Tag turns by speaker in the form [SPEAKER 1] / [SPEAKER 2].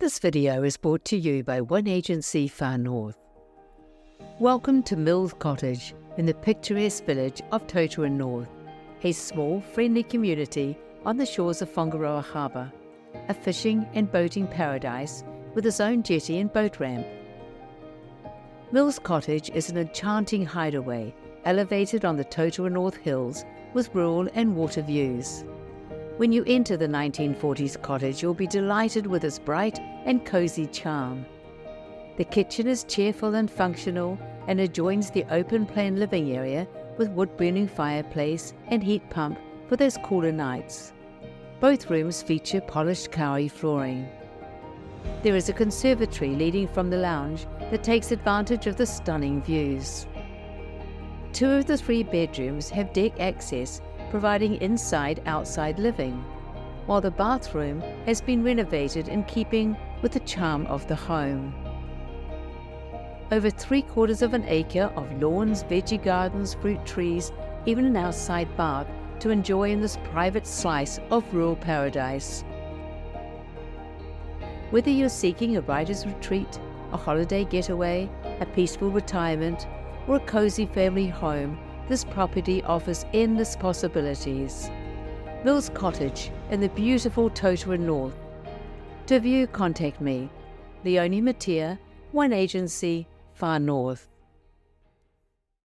[SPEAKER 1] This video is brought to you by one agency Far North. Welcome to Mills Cottage in the picturesque village of Totara North, a small, friendly community on the shores of Whangaroa harbour, a fishing and boating paradise with its own jetty and boat ramp. Mills Cottage is an enchanting hideaway elevated on the Totara North hills with rural and water views. When you enter the 1940s cottage, you'll be delighted with its bright and cosy charm. The kitchen is cheerful and functional and adjoins the open-plan living area with wood-burning fireplace and heat pump for those cooler nights. Both rooms feature polished Kauri flooring. There is a conservatory leading from the lounge that takes advantage of the stunning views. 2 of the 3 bedrooms have deck access, providing inside-outside living, while the bathroom has been renovated in keeping with the charm of the home. Over 3/4 of an acre of lawns, veggie gardens, fruit trees, even an outside bath to enjoy in this private slice of rural paradise. Whether you're seeking a writer's retreat, a holiday getaway, a peaceful retirement, or a cozy family home, this property offers endless possibilities. Mills Cottage in the beautiful Totara North. To view, contact me, Leonie, one agency, Far North.